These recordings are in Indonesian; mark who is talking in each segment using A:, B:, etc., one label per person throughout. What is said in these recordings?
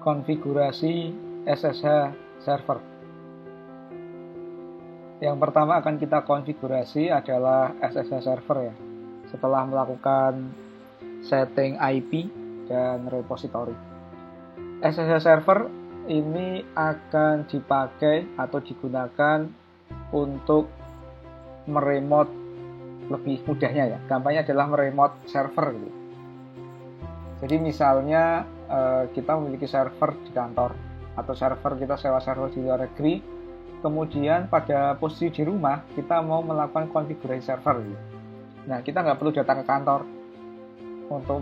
A: konfigurasi SSH server. Yang pertama akan kita konfigurasi adalah SSH server ya. Setelah melakukan setting IP dan repository. SSH server ini akan dipakai atau digunakan untuk meremote lebih mudahnya ya. Gampangnya adalah meremote server gitu. Jadi misalnya kita memiliki server di kantor atau server kita sewa server di luar negeri, kemudian pada posisi di rumah kita mau melakukan konfigurasi server gitu. Nah, kita nggak perlu datang ke kantor untuk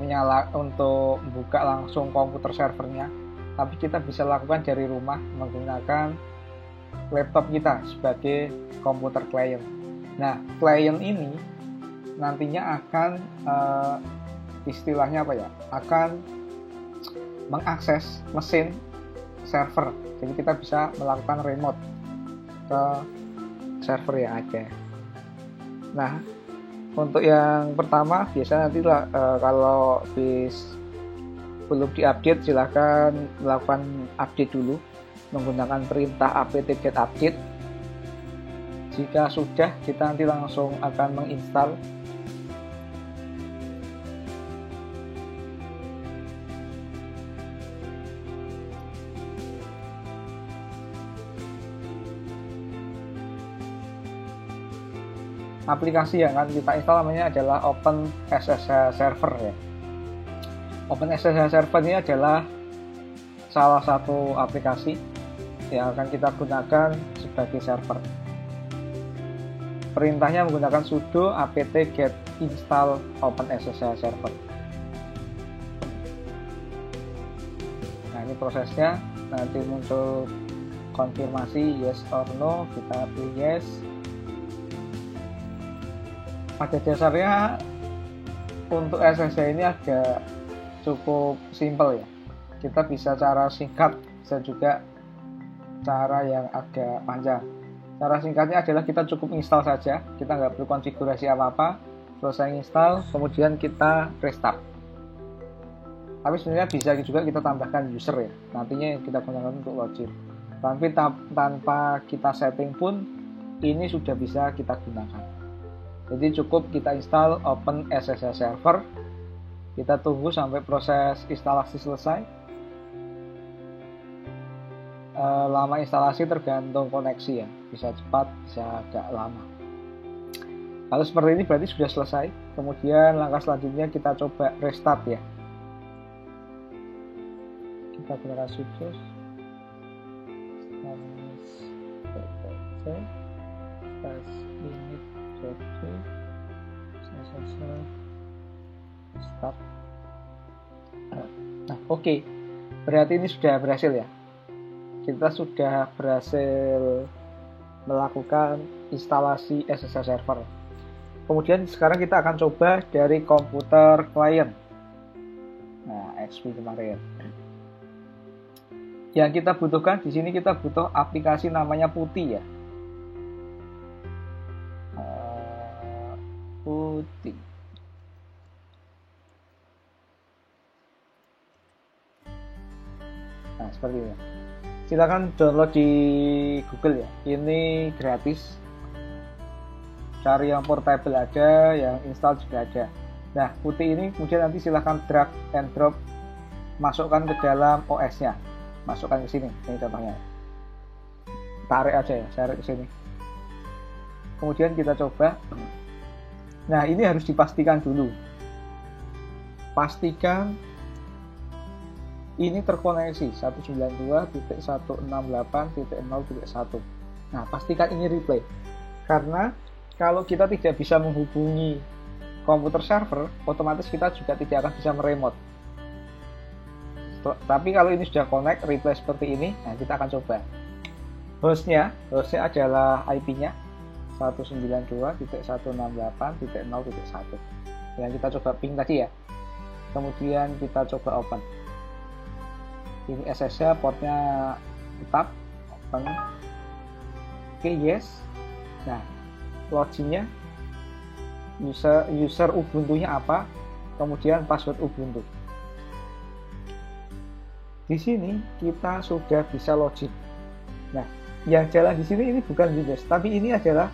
A: buka langsung komputer servernya, tapi kita bisa lakukan dari rumah menggunakan laptop kita sebagai komputer klien. Nah, klien ini nantinya akan istilahnya apa ya? Akan mengakses mesin server. Jadi kita bisa melakukan remote ke server yang ada. Nah, untuk yang pertama biasanya nanti kalau belum diupdate silahkan melakukan update dulu menggunakan perintah apt-get update. Jika sudah, kita nanti langsung akan menginstal aplikasi yang akan kita install. Namanya adalah Open SSH Server ya. Open SSH Server ini adalah salah satu aplikasi yang akan kita gunakan sebagai server. Perintahnya menggunakan sudo apt-get install Open SSH Server. Nah, ini prosesnya. Nanti muncul konfirmasi yes or no, kita pilih yes. Pada dasarnya untuk SSH ini agak cukup simple ya. Kita bisa cara singkat, bisa juga cara yang agak panjang. Cara singkatnya adalah kita cukup install saja, kita nggak perlu konfigurasi apa-apa. Selesai install, kemudian kita restart. Tapi sebenarnya bisa juga kita tambahkan user ya, nantinya yang kita gunakan untuk login. Tapi tanpa kita setting pun ini sudah bisa kita gunakan. Jadi cukup kita install Open SSH Server, kita tunggu sampai proses instalasi selesai. Lama instalasi tergantung koneksi ya, bisa cepat, bisa agak lama. Kalau seperti ini berarti sudah selesai. Kemudian langkah selanjutnya kita coba restart ya. Kita gunakan sudo start. Nah, oke. Berarti ini sudah berhasil ya. Kita sudah berhasil melakukan instalasi SSH server. Kemudian sekarang kita akan coba dari komputer klien. Nah, XP kemarin. Yang kita butuhkan di sini, kita butuh aplikasi namanya Putih ya. Putih. Nah, seperti ini. Silakan download di Google ya. Ini gratis. Cari yang portable ada, yang install juga ada. Nah, Putih ini kemudian nanti silakan drag and drop, masukkan ke dalam OS-nya. Masukkan ke sini. Ini contohnya. Tarik aja ya, tarik ke sini. Kemudian kita coba. Nah, ini harus dipastikan dulu. Pastikan ini terkoneksi 192.168.0.1. Nah, pastikan ini replay. Karena kalau kita tidak bisa menghubungi komputer server, otomatis kita juga tidak akan bisa meremote. Tapi kalau ini sudah connect, replay seperti ini, nah kita akan coba. Hostnya adalah IP-nya 192.168.0.1. Yang kita coba ping tadi ya. Kemudian kita coba open. Ini SSH portnya tetap open. Oke, yes. Nah, loginnya user Ubuntu-nya apa, kemudian password Ubuntu. Di sini kita sudah bisa login. Nah, yang jalan di sini ini bukan Windows, tapi ini adalah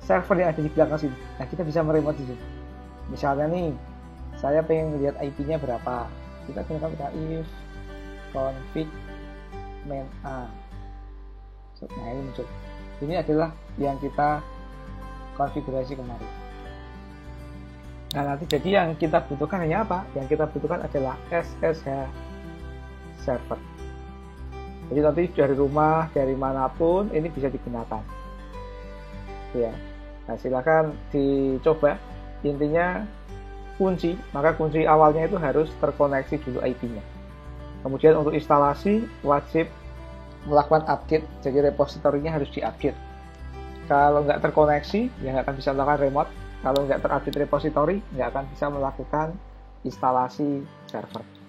A: server yang ada di belakang sini. Nah, kita bisa meremote di sini. Misalnya nih, saya pengen lihat IP-nya berapa. Kita gunakan if config main a. Nah, ini muncul. Ini adalah yang kita konfigurasi kemarin. Nah, nanti jadi yang kita butuhkan hanya apa? Yang kita butuhkan adalah SSH server. Jadi nanti dari rumah, dari manapun ini bisa digunakan. Ya. Nah, silakan dicoba. Intinya maka kunci awalnya itu harus terkoneksi dulu IP-nya. Kemudian untuk instalasi wajib melakukan update, jadi repositorinya harus diupdate. Kalau nggak terkoneksi, ya nggak akan bisa melakukan remote. Kalau nggak terupdate repositori, nggak akan bisa melakukan instalasi server.